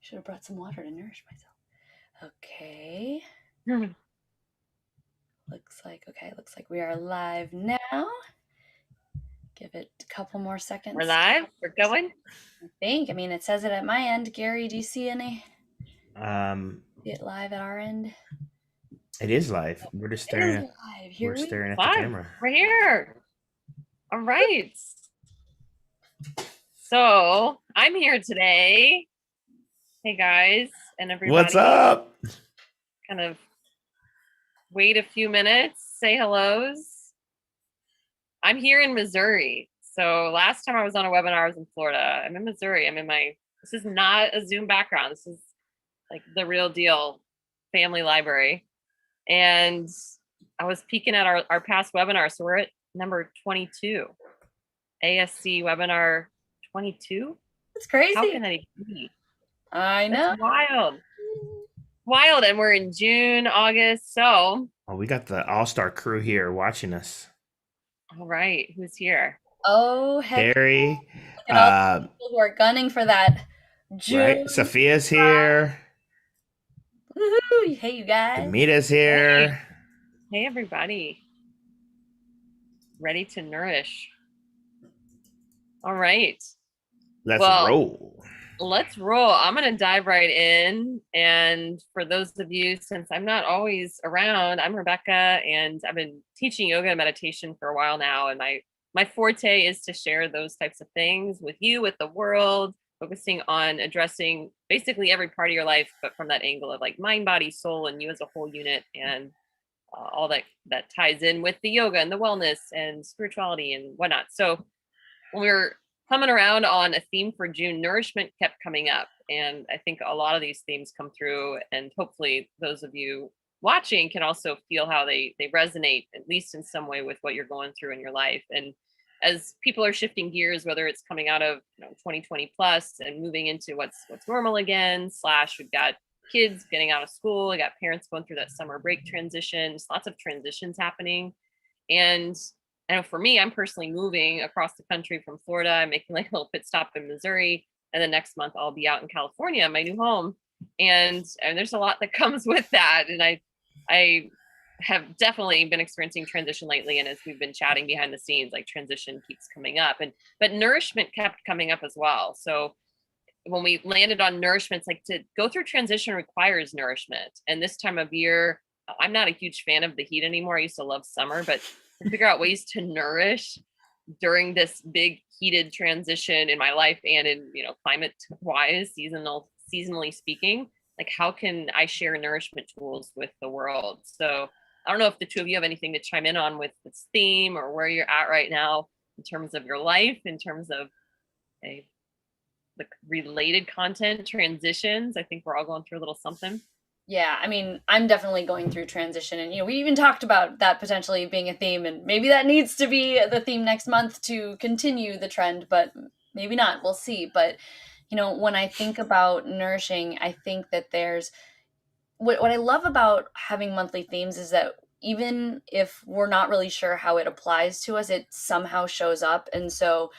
Should have brought some water to nourish myself. Okay. Looks like we are live now. Give it a couple more seconds. We're live? We're going? I mean, it says it at my end. Gary, do you see any? See it live at our end? It is live. We're just staring at We're staring at live. the camera. We're here. All right. So I'm here today. Hey guys and everybody. What's up? Kind of wait a few minutes, say hellos. I'm here in Missouri. So last time I was on a webinar, I was in Florida. I'm in Missouri. This is not a Zoom background. This is like the real deal family library. And I was peeking at our past webinar. So we're at number 22. ASC webinar 22. That's crazy. How can that even be? I know. That's wild. And we're in June, August. So we got the all-star crew here watching us. All right. Who's here? Oh, heck. Gary. All the people who are gunning for that June. Right. Sophia's here. Woohoo! Hey, you guys. Amita's here. Hey, everybody. Ready to nourish. All right. Let's roll. Let's roll. I'm going to dive right in. And for those of you, since I'm not always around, I'm Rebecca, and I've been teaching yoga and meditation for a while now. And my forte is to share those types of things with you, with the world, focusing on addressing basically every part of your life, but from that angle of like mind, body, soul, and you as a whole unit, and all that ties in with the yoga and the wellness and spirituality and whatnot. So when we were coming around on a theme for June, nourishment kept coming up. And I think a lot of these themes come through, and hopefully those of you watching can also feel how they resonate, at least in some way, with what you're going through in your life. And as people are shifting gears, whether it's coming out of 2020 plus and moving into what's normal again, / we've got kids getting out of school, we got parents going through that summer break transition, just lots of transitions happening. And I know for me, I'm personally moving across the country from Florida. I'm making like a little pit stop in Missouri, and then next month I'll be out in California, my new home. And there's a lot that comes with that. And I have definitely been experiencing transition lately. And as we've been chatting behind the scenes, like transition keeps coming up, but nourishment kept coming up as well. So when we landed on nourishment, it's like to go through transition requires nourishment. And this time of year, I'm not a huge fan of the heat anymore. I used to love summer, but to figure out ways to nourish during this big heated transition in my life and in, climate wise, seasonally speaking, like how can I share nourishment tools with the world? So I don't know if the two of you have anything to chime in on with this theme, or where you're at right now in terms of your life, in terms of the related content transitions. I think we're all going through a little something. Yeah, I mean, I'm definitely going through transition, and we even talked about that potentially being a theme, and maybe that needs to be the theme next month to continue the trend, but maybe not. We'll see. But when I think about nourishing, I think that there's what I love about having monthly themes is that even if we're not really sure how it applies to us, it somehow shows up. And so,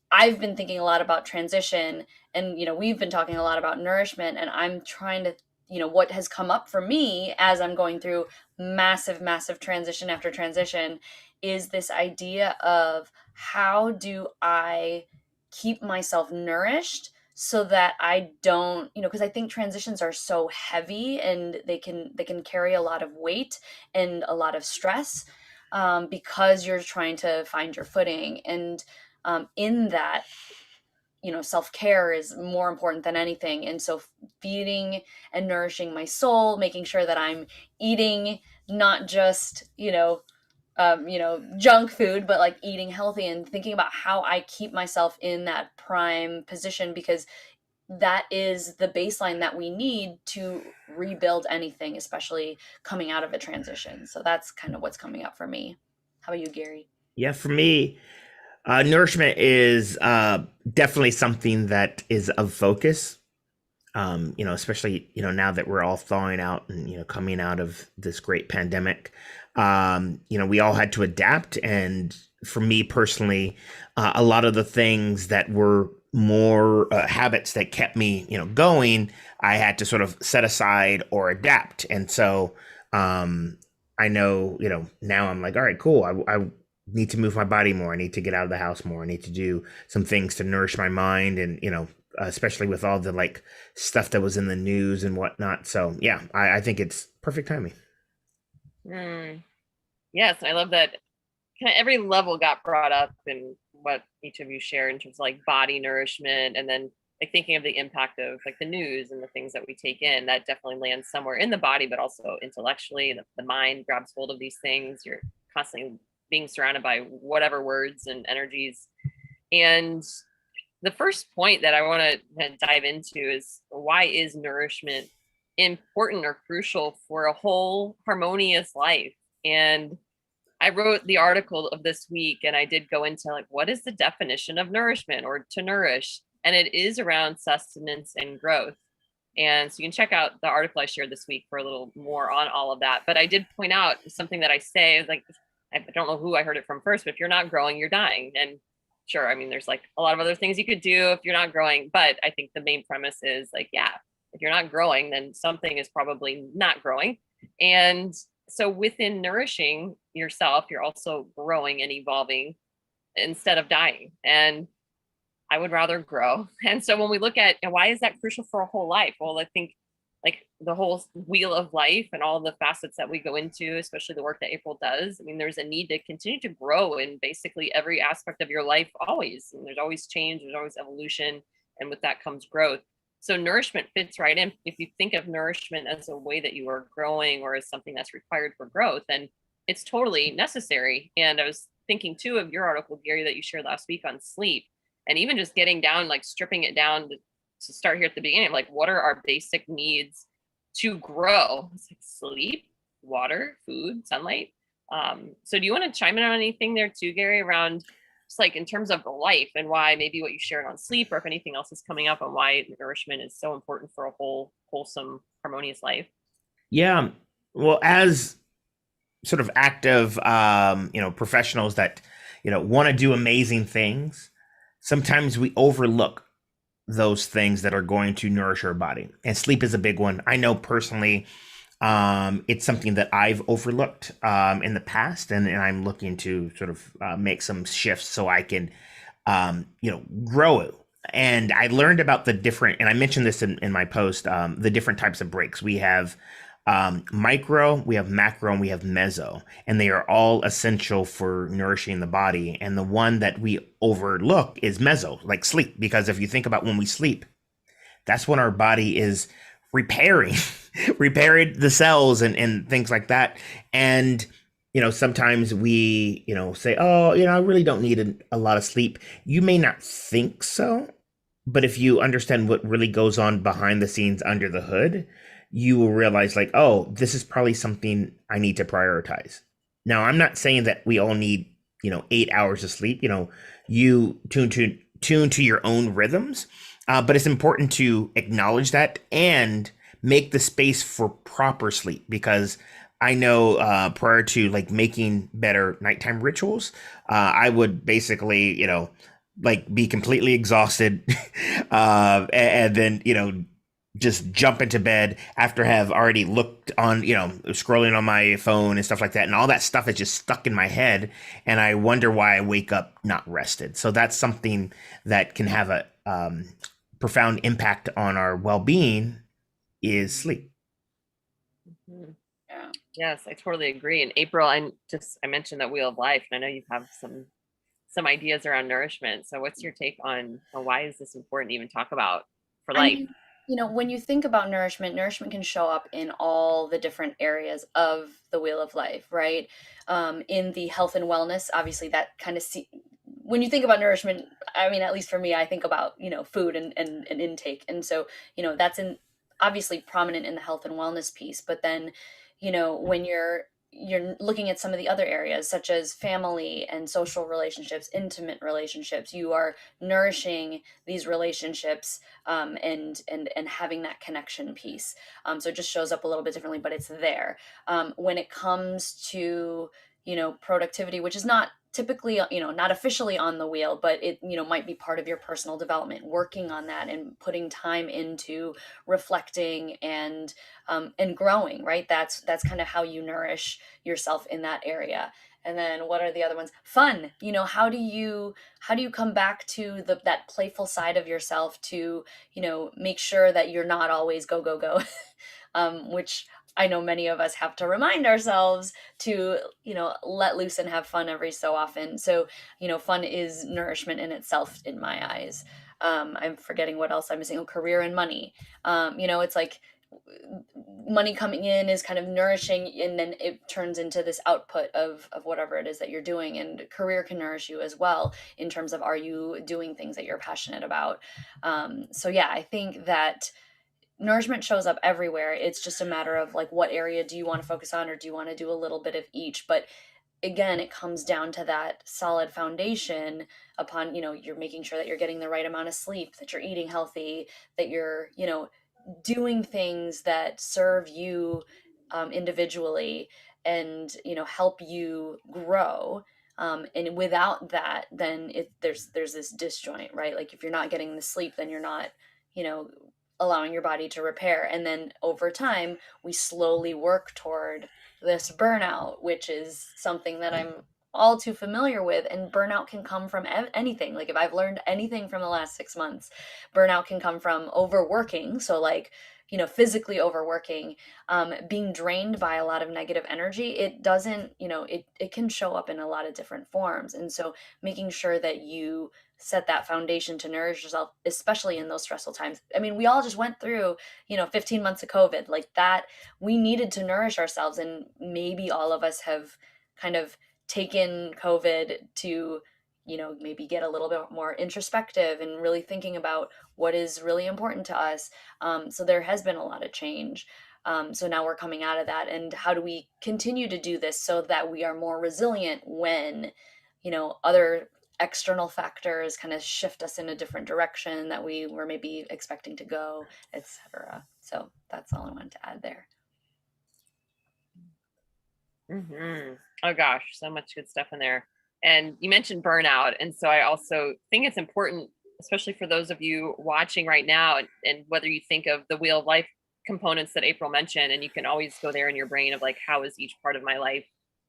I've been thinking a lot about transition, and we've been talking a lot about nourishment, and I'm trying to what has come up for me as I'm going through massive transition after transition is this idea of how do I keep myself nourished so that I don't, because I think transitions are so heavy, and they can carry a lot of weight and a lot of stress because you're trying to find your footing. And in that, self-care is more important than anything. And so feeding and nourishing my soul, making sure that I'm eating not just, junk food, but like eating healthy, and thinking about how I keep myself in that prime position, because that is the baseline that we need to rebuild anything, especially coming out of a transition. So that's kind of what's coming up for me. How about you, Gary? Yeah, for me, nourishment is definitely something that is of focus, especially, now that we're all thawing out and, coming out of this great pandemic. We all had to adapt, and for me personally, a lot of the things that were more habits that kept me, going, I had to sort of set aside or adapt. And so I know, now I'm like, all right, cool. I need to move my body more. I need to get out of the house more. I need to do some things to nourish my mind, and especially with all the like stuff that was in the news and whatnot. So yeah, I think it's perfect timing. Yes, I love that kind of every level got brought up in what each of you shared in terms of like body nourishment, and then like thinking of the impact of like the news and the things that we take in, that definitely lands somewhere in the body, but also intellectually. The mind grabs hold of these things. You're constantly being surrounded by whatever words and energies. And the first point that I want to dive into is, why is nourishment important or crucial for a whole harmonious life? And I wrote the article of this week, and I did go into like, what is the definition of nourishment or to nourish? And it is around sustenance and growth. And so you can check out the article I shared this week for a little more on all of that. But I did point out something that I say, like, I don't know who I heard it from first, but if you're not growing, you're dying. And sure, I mean, there's like a lot of other things you could do if you're not growing. But I think the main premise is like, yeah, if you're not growing, then something is probably not growing. And so within nourishing yourself, you're also growing and evolving instead of dying. And I would rather grow. And so when we look at why is that crucial for a whole life? Well, I think like the whole wheel of life and all the facets that we go into, especially the work that Apryl does, I mean, there's a need to continue to grow in basically every aspect of your life always. And there's always change, there's always evolution. And with that comes growth. So nourishment fits right in. If you think of nourishment as a way that you are growing or as something that's required for growth, then it's totally necessary. And I was thinking too of your article, Gary, that you shared last week on sleep, and even just getting down, like stripping it down to start here at the beginning, like what are our basic needs to grow? It's like sleep, water, food, sunlight. So do you want to chime in on anything there too, Gary, around just like in terms of the life and why maybe what you shared on sleep, or if anything else is coming up on why nourishment is so important for a whole wholesome, harmonious life? Yeah. Well, as sort of active, professionals that, want to do amazing things, sometimes we overlook those things that are going to nourish our body. And sleep is a big one. I know personally, it's something that I've overlooked in the past, and I'm looking to sort of make some shifts so I can, grow it. And I learned about the different, and I mentioned this in my post, the different types of breaks. We have micro, we have macro, and we have meso, and they are all essential for nourishing the body. And the one that we overlook is meso, like sleep, because if you think about when we sleep, that's when our body is repairing, repairing the cells and things like that. And sometimes we say, oh, I really don't need a lot of sleep. You may not think so, but if you understand what really goes on behind the scenes under the hood, you will realize like, oh, this is probably something I need to prioritize. Now, I'm not saying that we all need, 8 hours of sleep. You tune to your own rhythms, but it's important to acknowledge that and make the space for proper sleep, because I know prior to like making better nighttime rituals, I would basically, like be completely exhausted, and then just jump into bed after have already looked on, scrolling on my phone and stuff like that. And all that stuff is just stuck in my head. And I wonder why I wake up not rested. So that's something that can have a profound impact on our well-being, is sleep. Mm-hmm. Yeah. Yes, I totally agree. And Apryl, I mentioned that wheel of life, and I know you have some ideas around nourishment. So what's your take on why is this important to even talk about for life? When you think about nourishment can show up in all the different areas of the wheel of life, right? In the health and wellness, obviously that kind of when you think about nourishment, I mean, at least for me, I think about, food and intake. And so, that's obviously prominent in the health and wellness piece. But then, when you're looking at some of the other areas, such as family and social relationships, intimate relationships, you are nourishing these relationships, and having that connection piece. So it just shows up a little bit differently, but it's there. When it comes to productivity, which is not typically, not officially on the wheel, but it, might be part of your personal development, working on that and putting time into reflecting and growing, right? That's kind of how you nourish yourself in that area. And then what are the other ones? Fun. How do you come back to that playful side of yourself to, make sure that you're not always go, go, go, which I know many of us have to remind ourselves to, let loose and have fun every so often. So, fun is nourishment in itself in my eyes. I'm forgetting what else I'm missing. Oh, career and money. It's like money coming in is kind of nourishing, and then it turns into this output of whatever it is that you're doing. And career can nourish you as well in terms of, are you doing things that you're passionate about? So yeah, I think that nourishment shows up everywhere. It's just a matter of like, what area do you want to focus on, or do you want to do a little bit of each? But again, it comes down to that solid foundation upon, you're making sure that you're getting the right amount of sleep, that you're eating healthy, that you're, doing things that serve you individually and, help you grow. And without that, then there's this disjoint, right? Like if you're not getting the sleep, then you're not, allowing your body to repair. And then over time, we slowly work toward this burnout, which is something that I'm all too familiar with. And burnout can come from anything. Like if I've learned anything from the last 6 months, burnout can come from overworking. So like, physically overworking, being drained by a lot of negative energy. It doesn't, it can show up in a lot of different forms. And so making sure that you set that foundation to nourish yourself, especially in those stressful times. I mean, we all just went through, 15 months of COVID, like that. We needed to nourish ourselves. And maybe all of us have kind of taken COVID to, maybe get a little bit more introspective and really thinking about what is really important to us. So there has been a lot of change. So now we're coming out of that. And how do we continue to do this so that we are more resilient when, other external factors kind of shift us in a different direction that we were maybe expecting to go, etc. So that's all I wanted to add there. Mm-hmm. Oh gosh, so much good stuff in there. And you mentioned burnout. And so I also think it's important, especially for those of you watching right now, and whether you think of the wheel of life components that Apryl mentioned, and you can always go there in your brain of like, how is each part of my life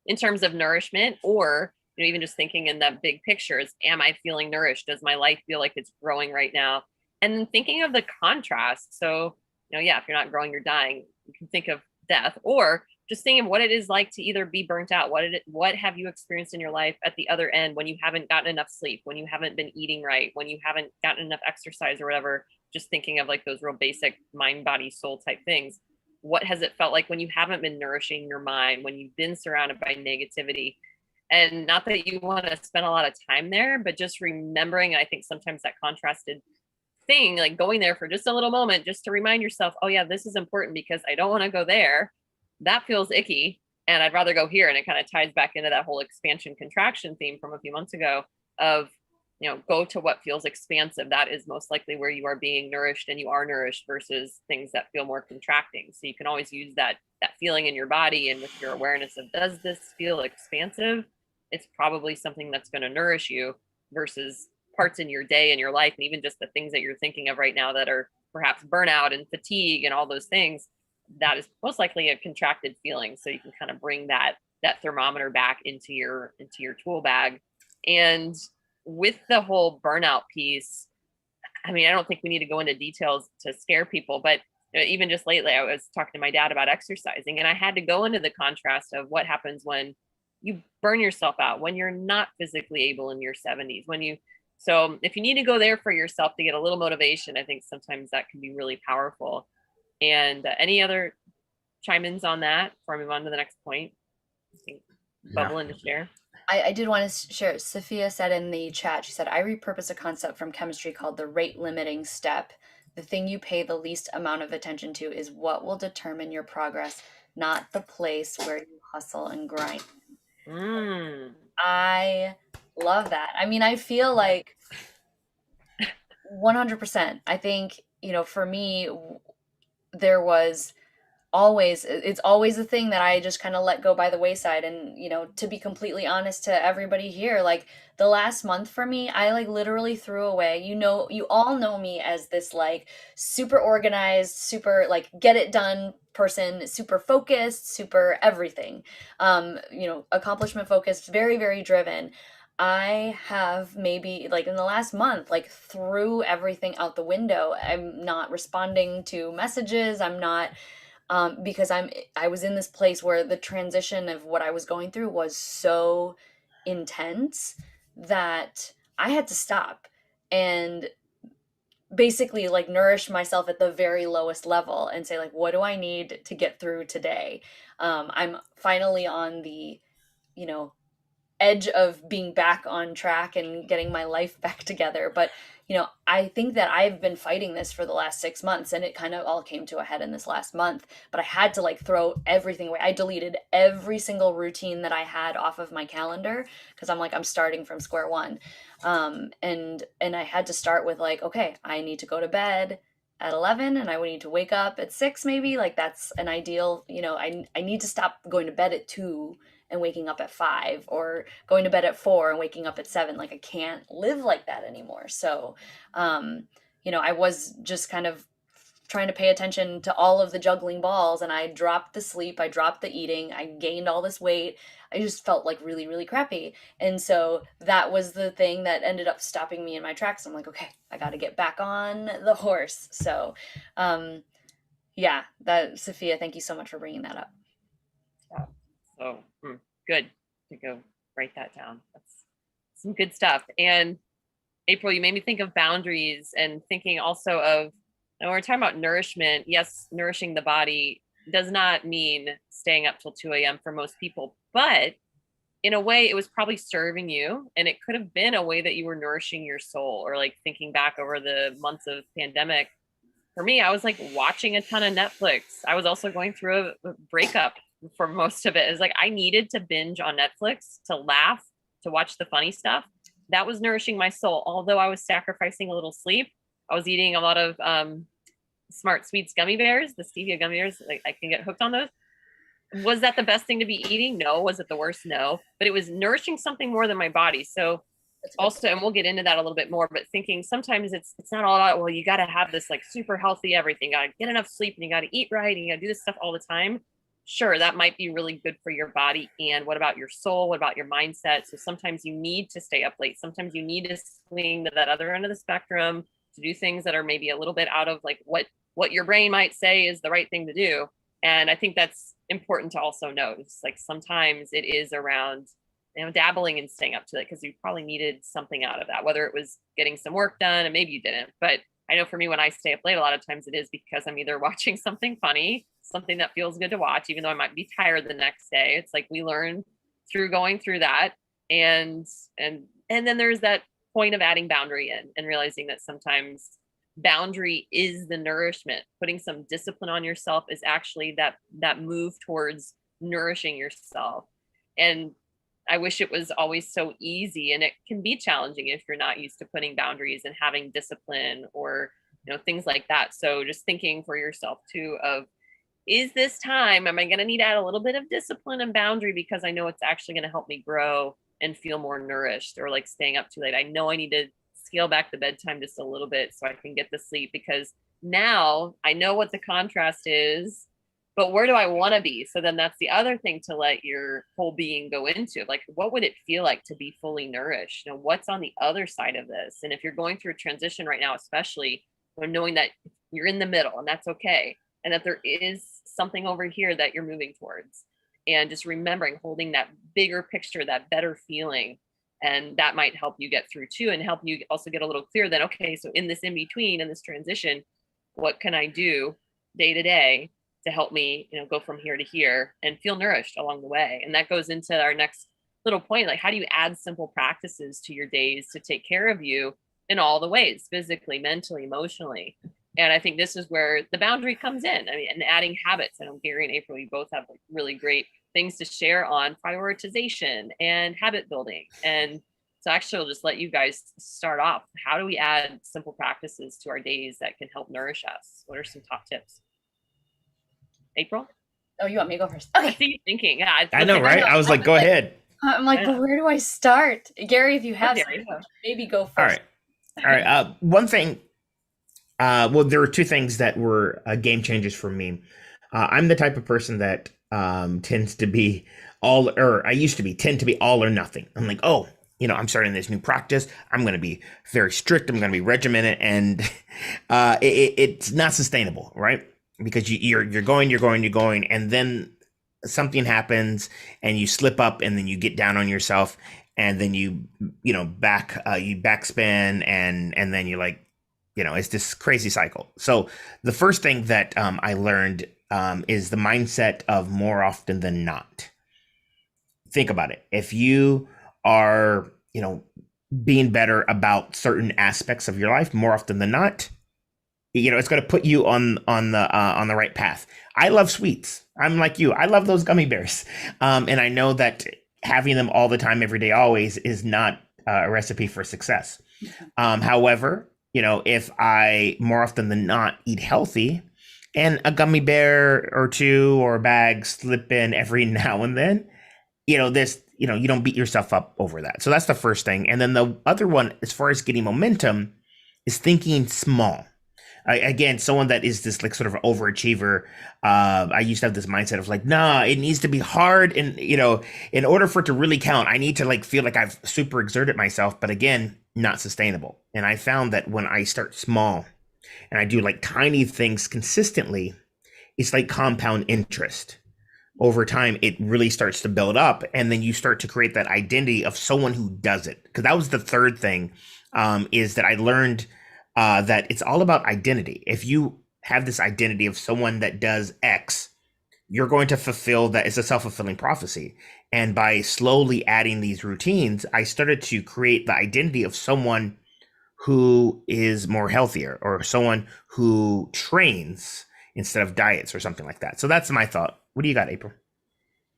in terms of nourishment, or even just thinking in that big picture is, am I feeling nourished? Does my life feel like it's growing right now? And then thinking of the contrast. So, yeah, if you're not growing, you're dying. You can think of death, or just thinking of what it is like to either be burnt out. What have you experienced in your life at the other end when you haven't gotten enough sleep, when you haven't been eating right, when you haven't gotten enough exercise or whatever, just thinking of like those real basic mind, body, soul type things. What has it felt like when you haven't been nourishing your mind, when you've been surrounded by negativity? And not that you want to spend a lot of time there, but just remembering, I think sometimes that contrasted thing, like going there for just a little moment, just to remind yourself, oh yeah, this is important because I don't want to go there. That feels icky. And I'd rather go here. And it kind of ties back into that whole expansion contraction theme from a few months ago of, go to what feels expansive. That is most likely where you are being nourished and you are nourished, versus things that feel more contracting. So you can always use that feeling in your body and with your awareness of, does this feel expansive? It's probably something that's going to nourish you, versus parts in your day and your life, and even just the things that you're thinking of right now that are perhaps burnout and fatigue and all those things. That is most likely a contracted feeling. So you can kind of bring that thermometer back into your tool bag. And with the whole burnout piece, I mean, I don't think we need to go into details to scare people, but even just lately, I was talking to my dad about exercising, and I had to go into the contrast of what happens when you burn yourself out, when you're not physically able in your 70s, so if you need to go there for yourself to get a little motivation, I think sometimes that can be really powerful. And any other chime-ins on that before I move on to the next point? I think bubble in to share. I did want to share. Sophia said in the chat, she said, I repurpose a concept from chemistry called the rate limiting step. The thing you pay the least amount of attention to is what will determine your progress, not the place where you hustle and grind. I love that. I mean, I feel like 100%. I think, for me, there was it's always a thing that I just kind of let go by the wayside. And, you know, to be completely honest to everybody here, like the last month for me, I like literally threw away, you know, you all know me as this like super organized, super like get it done person, super focused, super everything. You know, accomplishment focused, very, very driven. I have maybe like in the last month, like threw everything out the window. I'm not responding to messages. I'm not because I was in this place where the transition of what I was going through was so intense that I had to stop and basically like nourish myself at the very lowest level and say like, what do I need to get through today? I'm finally on the, you know, edge of being back on track and getting my life back together. But, you know, I think that I've been fighting this for the last 6 months, and it kind of all came to a head in this last month. But I had to like throw everything away. I deleted every single routine that I had off of my calendar because I'm like, I'm starting from square one. And I had to start with like, okay, I need to go to bed at 11 and I would need to wake up at 6 maybe. Like that's an ideal, you know, I need to stop going to bed at 2 and waking up at 5, or going to bed at 4 and waking up at 7. Like I can't live like that anymore. So you know, I was just kind of trying to pay attention to all of the juggling balls, and I dropped the sleep, I dropped the eating, I gained all this weight. I just felt like really, really crappy. And so that was the thing that ended up stopping me in my tracks. I'm like, okay, I got to get back on the horse. So yeah, that, Sophia, thank you so much for bringing that up. Yeah. So good to go write that down. That's some good stuff. And Apryl, you made me think of boundaries and thinking also of, when we're talking about nourishment, yes, nourishing the body does not mean staying up till 2 a.m. for most people, but in a way it was probably serving you, and it could have been a way that you were nourishing your soul. Or like thinking back over the months of pandemic, for me, I was like watching a ton of Netflix. I was also going through a breakup for most of it. It was like I needed to binge on Netflix, to laugh, to watch the funny stuff. That was nourishing my soul. Although I was sacrificing a little sleep, I was eating a lot of Smart Sweets gummy bears, the stevia gummy bears. Like I can get hooked on those. Was that the best thing to be eating? No. Was it the worst? No. But it was nourishing something more than my body. So also, and we'll get into that a little bit more, but thinking sometimes it's not all about, well, you got to have this like super healthy everything, got to get enough sleep, and you got to eat right, and you got to do this stuff all the time. Sure, that might be really good for your body. And what about your soul? What about your mindset? So sometimes you need to stay up late. Sometimes you need to swing to that other end of the spectrum to do things that are maybe a little bit out of like what your brain might say is the right thing to do. And I think that's important to also note. It's like sometimes it is around, you know, dabbling and staying up to it because you probably needed something out of that, whether it was getting some work done, and maybe you didn't. But I know for me, when I stay up late, a lot of times it is because I'm either watching something funny, something that feels good to watch, even though I might be tired the next day. It's like we learn through going through that. And then there's that point of adding boundary in and realizing that sometimes boundary is the nourishment. Putting some discipline on yourself is actually that move towards nourishing yourself. And I wish it was always so easy, and it can be challenging if you're not used to putting boundaries and having discipline, or, you know, things like that. So just thinking for yourself too of, is this time, am I going to need to add a little bit of discipline and boundary because I know it's actually going to help me grow and feel more nourished? Or like staying up too late, I know I need to scale back the bedtime just a little bit so I can get the sleep, because now I know what the contrast is, but where do I want to be? So then that's the other thing to let your whole being go into, like, what would it feel like to be fully nourished? You know, what's on the other side of this? And if you're going through a transition right now, especially, knowing that you're in the middle, and that's okay, and that there is something over here that you're moving towards, and just remembering, holding that bigger picture, that better feeling. And that might help you get through too, and help you also get a little clearer that, okay, so in this in between, in this transition, what can I do day to day to help me, you know, go from here to here and feel nourished along the way? And that goes into our next little point, like, how do you add simple practices to your days to take care of you in all the ways, physically, mentally, emotionally? And I think this is where the boundary comes in. I mean, and adding habits. I know Gary and Apryl, you both have like really great things to share on prioritization and habit building. And so actually, I'll just let you guys start off. How do we add simple practices to our days that can help nourish us? What are some top tips? April? Oh, you want me to go first? I Okay. see you thinking. Yeah, I know, right? I was like, go ahead. I'm like, but where do I start? Gary, if you have Gary, something, go. maybe go All first. right. All right. One thing, well, there were two things that were game changers for me. I'm the type of person that tends to be I used to be, tend to be all or nothing. I'm like, oh, I'm starting this new practice. I'm going to be very strict. I'm going to be regimented, and it's not sustainable, right? Because you're going, and then something happens, and you slip up, and then you get down on yourself, and then you backspin, and then you're like, it's this crazy cycle. So the first thing that I learned is the mindset of more often than not. Think about it. If you are, being better about certain aspects of your life more often than not, it's going to put you on the right path. I love sweets. I'm like you. I love those gummy bears, and I know that having them all the time, every day, always is not a recipe for success. However, if I more often than not eat healthy, and a gummy bear or two or a bag slip in every now and then, you don't beat yourself up over that. So that's the first thing. And then the other one, as far as getting momentum, is thinking small. Again, someone that is this like sort of overachiever, I used to have this mindset of like, nah, it needs to be hard, and in order for it to really count, I need to like feel like I've super exerted myself. But again, not sustainable. And I found that when I start small and I do like tiny things consistently, it's like compound interest. Over time, it really starts to build up, and then you start to create that identity of someone who does it. Because that was the third thing, is that I learned that it's all about identity. If you have this identity of someone that does X, you're going to fulfill that. It's a self-fulfilling prophecy. And by slowly adding these routines, I started to create the identity of someone who is more healthier, or someone who trains instead of diets, or something like that. So that's my thought. What do you got, April?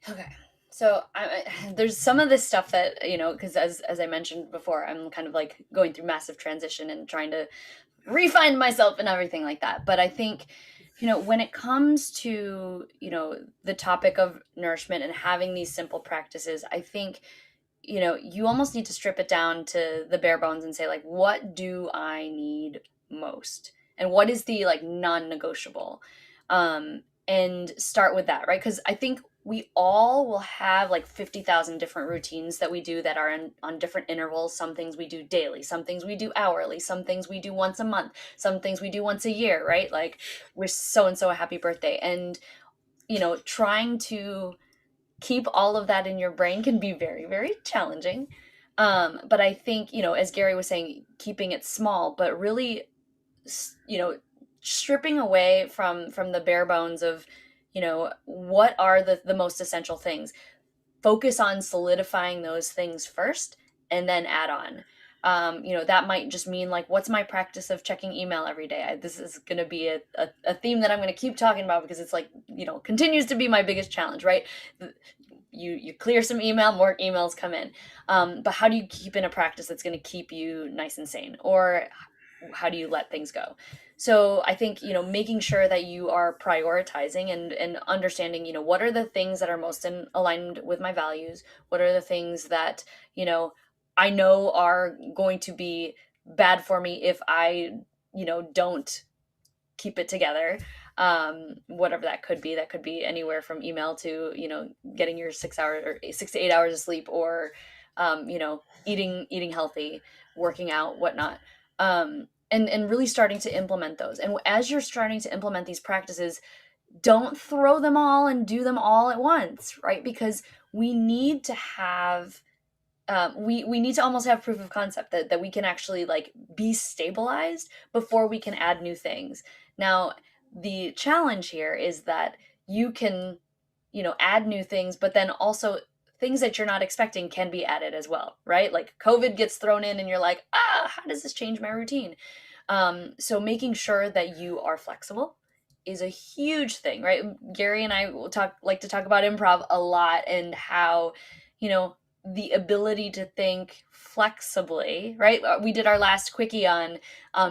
Okay. So there's some of this stuff that, because as I mentioned before, I'm kind of like going through massive transition and trying to refine myself and everything like that. But I think, when it comes to, the topic of nourishment and having these simple practices, I think, you almost need to strip it down to the bare bones and say, like, what do I need most? And what is the like non-negotiable? And start with that, right? Because I think we all will have like 50,000 different routines that we do that are on different intervals. Some things we do daily, some things we do hourly, some things we do once a month, some things we do once a year, right? Like, wish so and so a happy birthday. And, trying to keep all of that in your brain can be very, very challenging. But I think, as Gary was saying, keeping it small, but really, you know, stripping away from the bare bones of, what are the most essential things. Focus on solidifying those things first and then add on. That might just mean like, what's my practice of checking email every day? This is going to be a theme that I'm going to keep talking about because it's like, continues to be my biggest challenge, right? You clear some email, more emails come in. But how do you keep in a practice that's going to keep you nice and sane? Or how do you let things go? So I think, making sure that you are prioritizing and understanding, what are the things that are most in aligned with my values? What are the things that, I know are going to be bad for me if I, don't keep it together? Whatever that could be. That could be anywhere from email to, getting your 6 hours or 6 to 8 hours of sleep, or, eating healthy, working out, whatnot. And really starting to implement those. And as you're starting to implement these practices, don't throw them all and do them all at once, right? Because we need to have, we need to almost have proof of concept that we can actually like be stabilized before we can add new things. Now, the challenge here is that you can, add new things, but then also things that you're not expecting can be added as well, right? Like COVID gets thrown in and you're like, how does this change my routine? So making sure that you are flexible is a huge thing, right? Gary and I will like to talk about improv a lot, and how, the ability to think flexibly, right? We did our last quickie on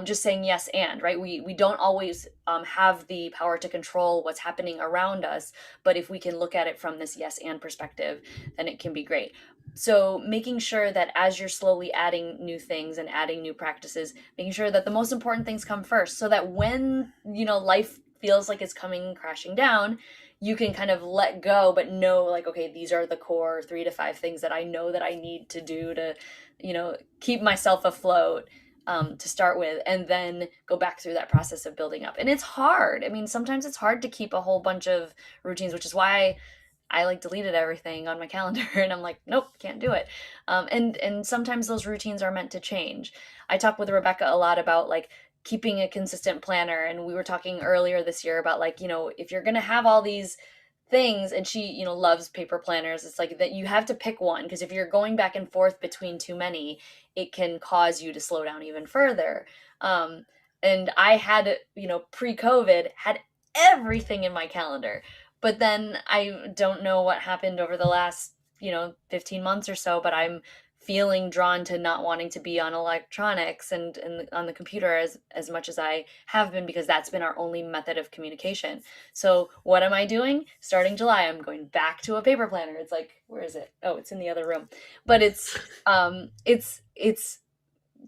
just saying yes and, right? We don't always have the power to control what's happening around us, but if we can look at it from this yes and perspective, then it can be great. So making sure that as you're slowly adding new things and adding new practices, making sure that the most important things come first, so that when, you know, life feels like it's coming crashing down, you can kind of let go, but know, like, okay, these are the core 3 to 5 things that I know that I need to do to, you know, keep myself afloat, to start with, and then go back through that process of building up. And it's hard. I mean, sometimes it's hard to keep a whole bunch of routines, which is why I like deleted everything on my calendar and I'm like, nope, can't do it. And sometimes those routines are meant to change. I talked with Rebecca a lot about like keeping a consistent planner, and we were talking earlier this year about like, you know, if you're going to have all these things, and she, you know, loves paper planners, it's like that you have to pick one, because if you're going back and forth between too many, it can cause you to slow down even further. And I had, you know, pre-COVID, had everything in my calendar, but then I don't know what happened over the last, you know, 15 months or so, but I'm feeling drawn to not wanting to be on electronics and on the computer as much as I have been, because that's been our only method of communication. So what am I doing? Starting July, I'm going back to a paper planner. It's like, where is it? Oh, it's in the other room. But it's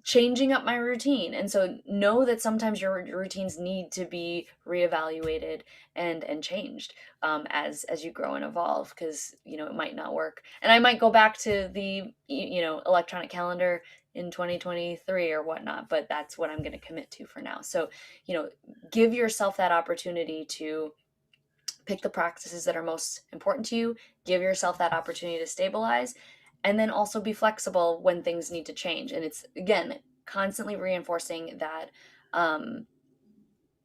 changing up my routine. And so know that sometimes your routines need to be reevaluated and changed, as you grow and evolve, because, you know, it might not work. And I might go back to the, you know, electronic calendar in 2023 or whatnot, but that's what I'm going to commit to for now. So, you know, give yourself that opportunity to pick the practices that are most important to you, give yourself that opportunity to stabilize, and then also be flexible when things need to change. And it's, again, constantly reinforcing that,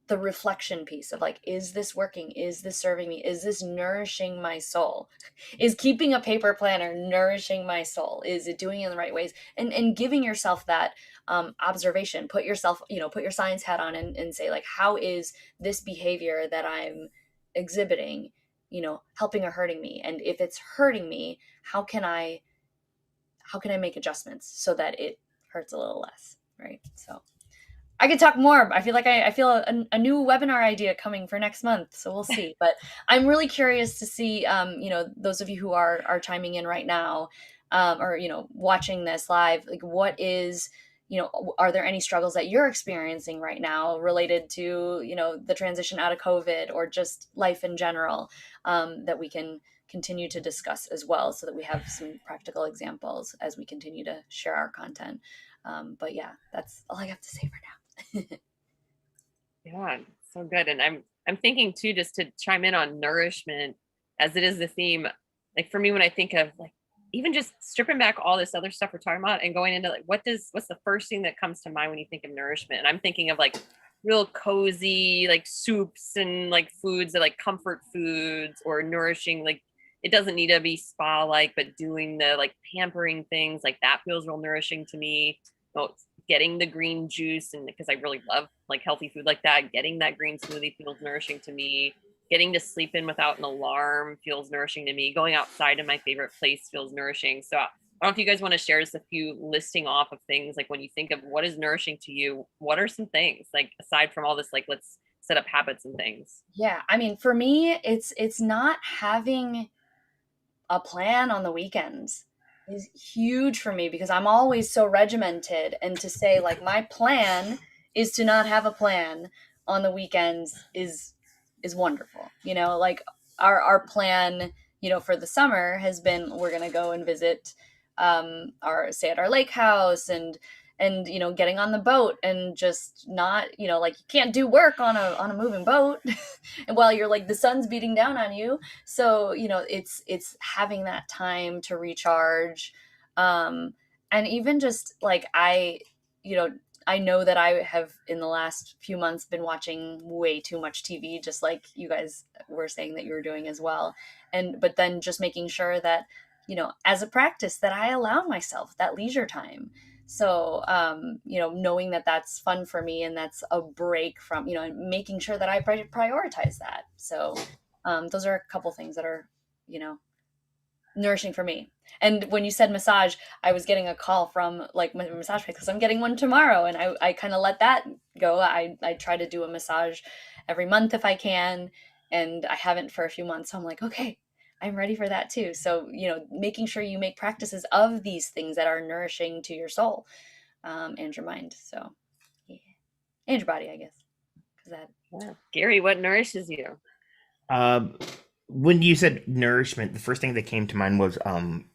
the reflection piece of like, is this working? Is this serving me? Is this nourishing my soul? Is keeping a paper planner nourishing my soul? Is it doing it in the right ways? And giving yourself that observation. Put yourself, you know, put your science hat on and say, like, how is this behavior that I'm exhibiting, you know, helping or hurting me? And if it's hurting me, how can I make adjustments so that it hurts a little less, right? So I could talk more. I feel like I feel a new webinar idea coming for next month, so we'll see. But I'm really curious to see, you know, those of you who are chiming in right now, or, you know, watching this live, like, what is, you know, are there any struggles that you're experiencing right now related to, you know, the transition out of COVID or just life in general, that we can continue to discuss as well, so that we have some practical examples as we continue to share our content. But yeah, that's all I have to say for now. Yeah, so good. And I'm thinking too, just to chime in on nourishment, as it is the theme. Like for me, when I think of like even just stripping back all this other stuff we're talking about and going into like what's the first thing that comes to mind when you think of nourishment? And I'm thinking of like real cozy like soups and like foods that like comfort foods, or nourishing, like it doesn't need to be spa like, but doing the like pampering things like that feels real nourishing to me. So getting the green juice, and because I really love like healthy food like that, getting that green smoothie feels nourishing to me. Getting to sleep in without an alarm feels nourishing to me. Going outside in my favorite place feels nourishing. So I don't know if you guys want to share just a few listing off of things, like when you think of what is nourishing to you, what are some things like aside from all this, like let's set up habits and things? Yeah, I mean, for me, it's not having a plan on the weekends is huge for me, because I'm always so regimented, and to say like my plan is to not have a plan on the weekends is wonderful. You know, like our plan, you know, for the summer has been, we're going to go and visit, our, stay at our lake house, and you know, getting on the boat, and just not, you know, like you can't do work on a moving boat and while you're like the sun's beating down on you. So, you know, it's having that time to recharge. And even just like you know, I know that I have in the last few months been watching way too much TV, just like you guys were saying that you were doing as well. But then just making sure that, you know, as a practice, that I allow myself that leisure time. So, you know, knowing that that's fun for me and that's a break from, you know, making sure that I prioritize that. So, those are a couple things that are, you know, nourishing for me. And when you said massage, I was getting a call from like my massage place because I'm getting one tomorrow, and I kind of let that go. I try to do a massage every month if I can, and I haven't for a few months. So I'm like, okay, I'm ready for that too. So, making sure you make practices of these things that are nourishing to your soul, and your mind. So, yeah. And your body, I guess. Yeah. Gary, what nourishes you? When you said nourishment, the first thing that came to mind was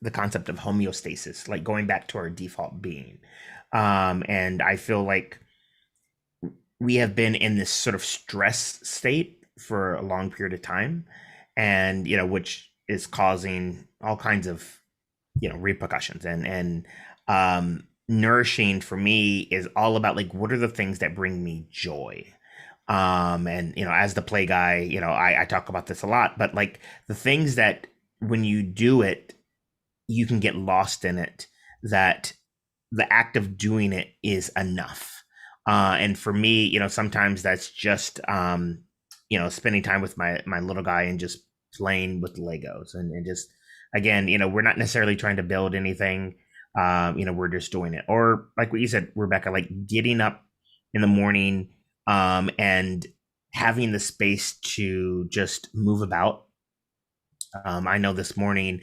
the concept of homeostasis, like going back to our default being. And I feel like we have been in this sort of stress state for a long period of time, and which is causing all kinds of repercussions. And nourishing for me is all about, like, what are the things that bring me joy. And as the play guy, I talk about this a lot, but like the things that when you do it, you can get lost in it, that the act of doing it is enough. And for me, sometimes that's just spending time with my little guy and just playing with Legos, and just, again, we're not necessarily trying to build anything. We're just doing it. Or like what you said, Rebecca, like getting up in the morning, and having the space to just move about. I know this morning,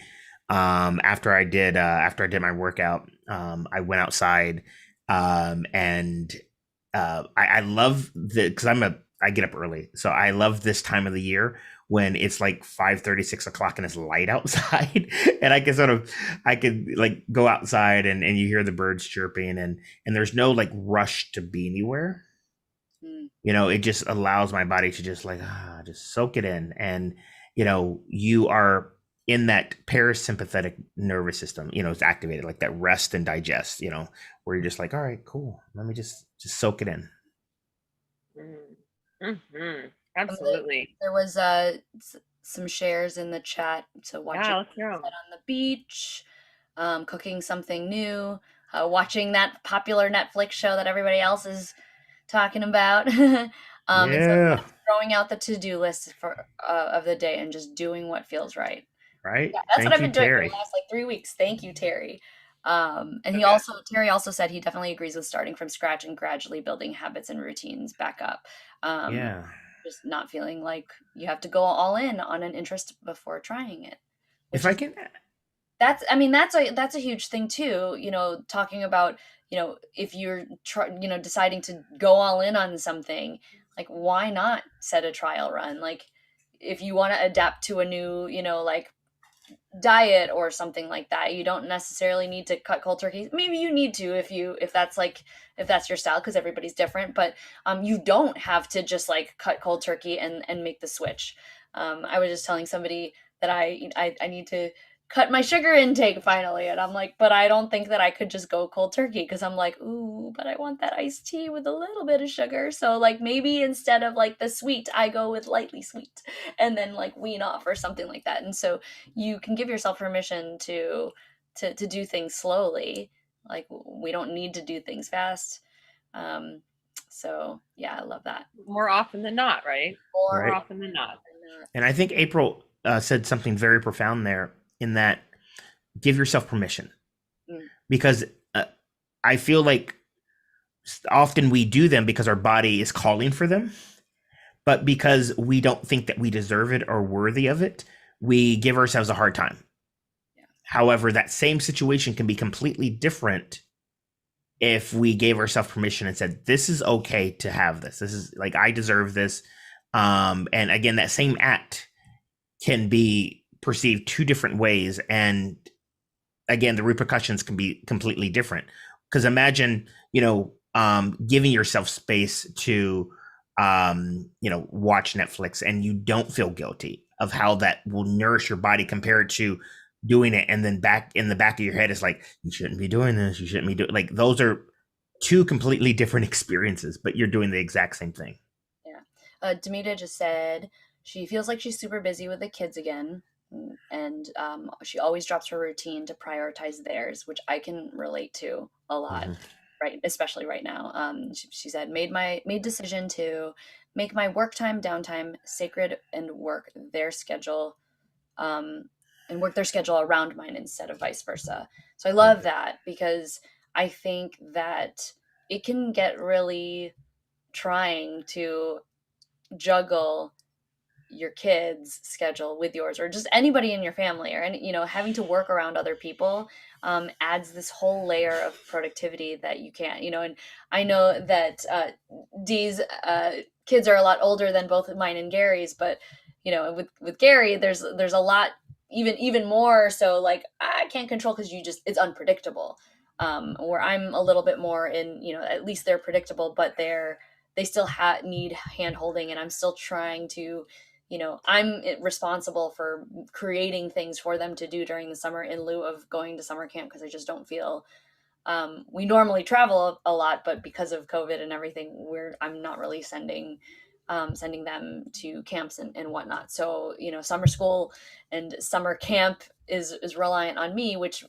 after I did my workout, I went outside, and I love because I get up early, so I love this time of the year when it's like 5:30, 6 o'clock, and it's light outside, and I could like go outside, and you hear the birds chirping, and there's no like rush to be anywhere. It just allows my body to just like, just soak it in. And, you are in that parasympathetic nervous system, it's activated, like that rest and digest, where you're just like, all right, cool. Let me just soak it in. Mm-hmm. Absolutely. There was some shares in the chat. So watching on the beach, cooking something new, watching that popular Netflix show that everybody else is talking about. And so throwing out the to-do list of the day and just doing what feels right. Right. Yeah, that's what I've been doing for the last like 3 weeks. Thank you, Terry. And Terry also said he definitely agrees with starting from scratch and gradually building habits and routines back up. Just not feeling like you have to go all in on an interest before trying it. If I can, that's a huge thing too. Talking about, if you're deciding to go all in on something, like, why not set a trial run? Like, if you want to adapt to a new, like diet or something like that, you don't necessarily need to cut cold turkey. Maybe you need to if that's your style, because everybody's different, but you don't have to just like cut cold turkey and make the switch. I was just telling somebody that I need to cut my sugar intake finally, and I'm like, but I don't think that I could just go cold turkey, because I'm like, ooh, but I want that iced tea with a little bit of sugar. So like maybe instead of like the sweet, I go with lightly sweet and then like wean off or something like that. And so you can give yourself permission to do things slowly. Like, we don't need to do things fast. So yeah, I love that. More often than not, right? More often than not. And I think Apryl said something very profound there, in that give yourself permission. Because I feel like often we do them because our body is calling for them, but because we don't think that we deserve it or worthy of it, we give ourselves a hard time. However, that same situation can be completely different if we gave ourselves permission and said, this is okay to have this. This is like, I deserve this. And again, that same act can be perceived two different ways. And again, the repercussions can be completely different. Because imagine, giving yourself space to, watch Netflix, and you don't feel guilty of how that will nourish your body compared to doing it. And then back in the back of your head is like, you shouldn't be doing this. You shouldn't be doing, like, those are two completely different experiences, but you're doing the exact same thing. Yeah. Demita just said she feels like she's super busy with the kids again. And she always drops her routine to prioritize theirs, which I can relate to a lot, right? Especially right now. She said, made decision to make my work time, downtime sacred and work their schedule. and work their schedule around mine instead of vice versa. So I love that, because I think that it can get really trying to juggle your kids' schedule with yours, or just anybody in your family, or any, having to work around other people, adds this whole layer of productivity that you can't, and I know that Dee's kids are a lot older than both mine and Gary's, but with Gary, there's a lot, even more so, like, I can't control, because it's unpredictable. Where I'm a little bit more in, at least they're predictable, but they still need hand holding, and I'm still trying to, I'm responsible for creating things for them to do during the summer in lieu of going to summer camp, because I just don't feel, we normally travel a lot, but because of COVID and everything, I'm not really sending them to camps and whatnot. So, summer school and summer camp is reliant on me, which,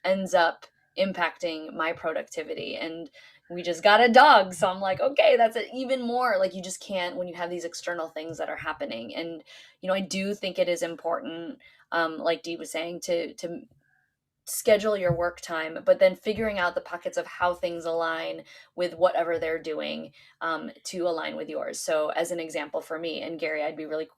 ends up impacting my productivity. And we just got a dog, so I'm like, okay, that's even more, like, you just can't, when you have these external things that are happening. And I do think it is important, like Dee was saying, to schedule your work time, but then figuring out the pockets of how things align with whatever they're doing, to align with yours. So as an example for me and Gary, I'd be really,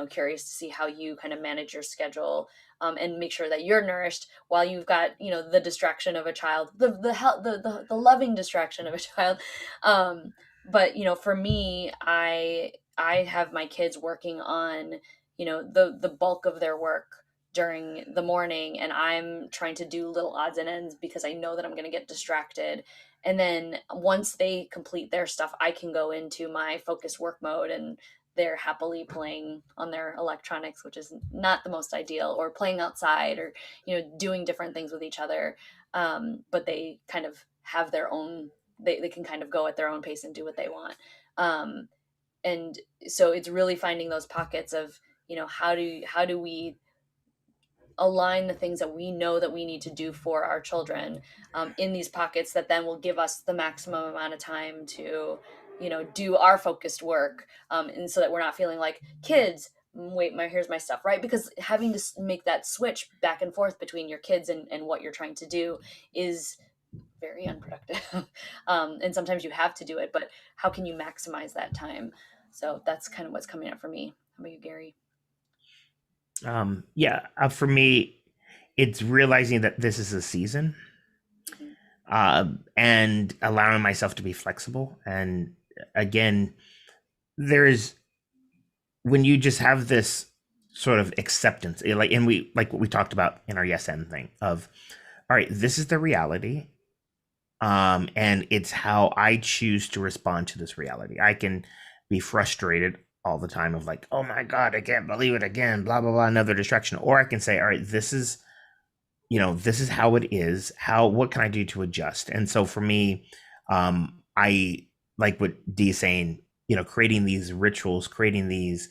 curious to see how you kind of manage your schedule, and make sure that you're nourished while you've got, the distraction of a child, the loving distraction of a child. But for me, I have my kids working on, the bulk of their work during the morning, and I'm trying to do little odds and ends because I know that I'm going to get distracted. And then once they complete their stuff, I can go into my focused work mode, and they're happily playing on their electronics, which is not the most ideal, or playing outside, or doing different things with each other. But they kind of have their own, they can kind of go at their own pace and do what they want. And so it's really finding those pockets of, how do we align the things that we know that we need to do for our children, in these pockets that then will give us the maximum amount of time to, do our focused work, and so that we're not feeling like, kids, wait, here's my stuff, right? Because having to make that switch back and forth between your kids and what you're trying to do is very unproductive. And sometimes you have to do it, but how can you maximize that time? So that's kind of what's coming up for me. How about you, Gary? For me, it's realizing that this is a season, and allowing myself to be flexible. And again, when you just have this sort of acceptance, and we, like what we talked about in our yes and thing of, all right, this is the reality. And it's how I choose to respond to this reality. I can be frustrated all the time of like, oh my God, I can't believe it again, blah, blah, blah, another distraction. Or I can say, all right, this is how it is. What can I do to adjust? And so for me, I like what Dee is saying, creating these rituals, creating these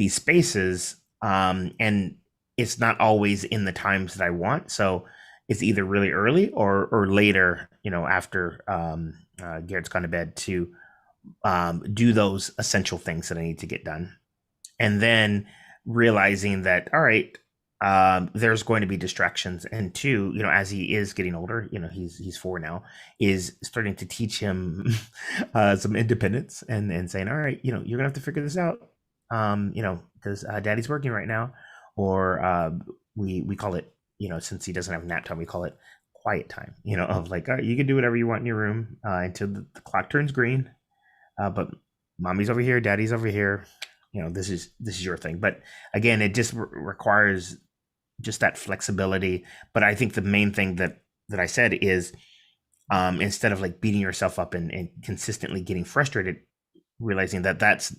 spaces, and it's not always in the times that I want. So it's either really early or later, after Garrett's gone to bed, to do those essential things that I need to get done. And then realizing that, all right, there's going to be distractions. And two, as he is getting older, he's 4 now, is starting to teach him some independence, and saying, all right, you're gonna have to figure this out, because daddy's working right now. Or we call it, since he doesn't have nap time, we call it quiet time, of like, all right, you can do whatever you want in your room until the clock turns green. But mommy's over here, daddy's over here. This is your thing. But again, it just requires just that flexibility. But I think the main thing that I said is, instead of like beating yourself up and consistently getting frustrated, realizing that that's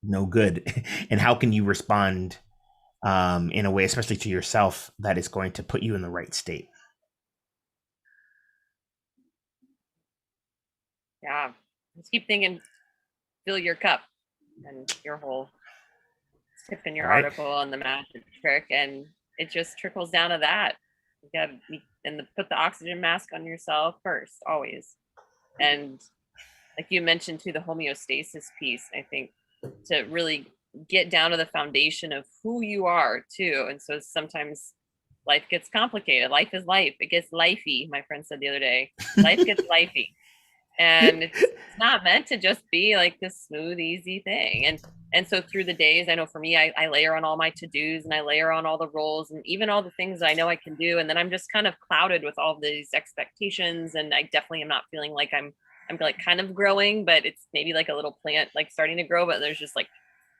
no good. And how can you respond in a way, especially to yourself, that is going to put you in the right state? Yeah. Just keep thinking, fill your cup, and your whole tip in your article and the magic trick, and it just trickles down to that. You got put the oxygen mask on yourself first, always. And like you mentioned too, the homeostasis piece, I think, to really get down to the foundation of who you are too. And so sometimes life gets complicated. Life is life. It gets lifey. My friend said the other day, life gets lifey. And it's not meant to just be like this smooth, easy thing. And so through the days, I know for me, I layer on all my to-dos, and I layer on all the roles and even all the things that I know I can do. And then I'm just kind of clouded with all these expectations. And I definitely am not feeling like I'm like kind of growing, but it's maybe like a little plant, like starting to grow, but there's just like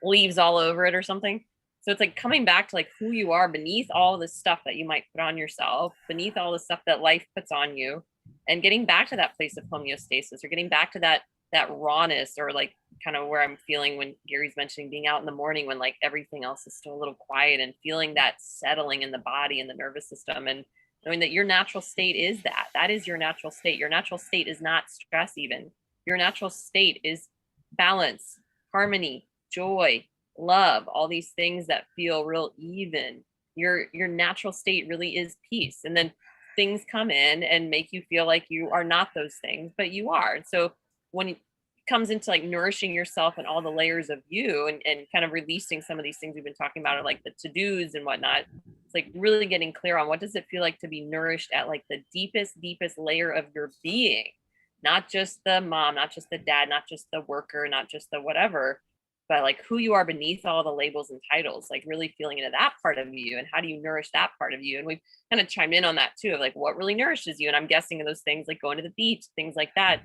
leaves all over it or something. So it's like coming back to like who you are beneath all this stuff that you might put on yourself, beneath all the stuff that life puts on you, and getting back to that place of homeostasis, or getting back to that rawness, or like kind of where I'm feeling when Gary's mentioning being out in the morning when like everything else is still a little quiet, and feeling that settling in the body and the nervous system, and knowing that your natural state is that is your natural state. Your natural state is not stress even. Your natural state is balance, harmony, joy, love, all these things that feel real even. Your natural state really is peace. And then things come in and make you feel like you are not those things, but you are. And so when it comes into like nourishing yourself and all the layers of you, and kind of releasing some of these things we've been talking about, or like the to-dos and whatnot, it's like really getting clear on what does it feel like to be nourished at like the deepest layer of your being, not just the mom, not just the dad, not just the worker, not just the whatever, but like who you are beneath all the labels and titles, like really feeling into that part of you, and how do you nourish that part of you. And we've kind of chimed in on that too, of like what really nourishes you. And I'm guessing those things like going to the beach, things like that,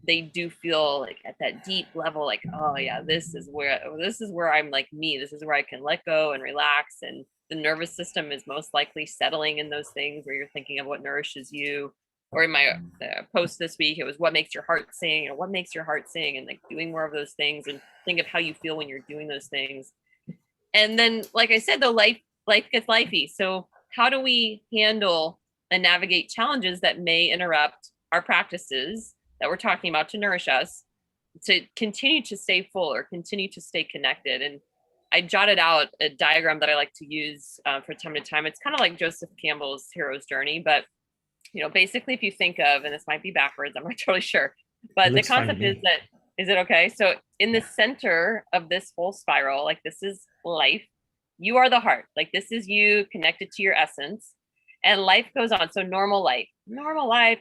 they do feel like at that deep level, like, oh yeah, this is where I'm like me, this is where I can let go and relax. And the nervous system is most likely settling in those things where you're thinking of what nourishes you. Or in my post this week, it was what makes your heart sing, or what makes your heart sing, and like doing more of those things, and think of how you feel when you're doing those things. And then, like I said, though, life gets lifey. So how do we handle and navigate challenges that may interrupt our practices that we're talking about to nourish us, to continue to stay full or continue to stay connected? And I jotted out a diagram that I like to use from time to time. It's kind of like Joseph Campbell's hero's journey, but basically, if you think of, and this might be backwards, I'm not totally sure, but the concept is that, is it okay? So in the center of this whole spiral, like this is life, you are the heart, like this is you connected to your essence, and life goes on. So normal life, life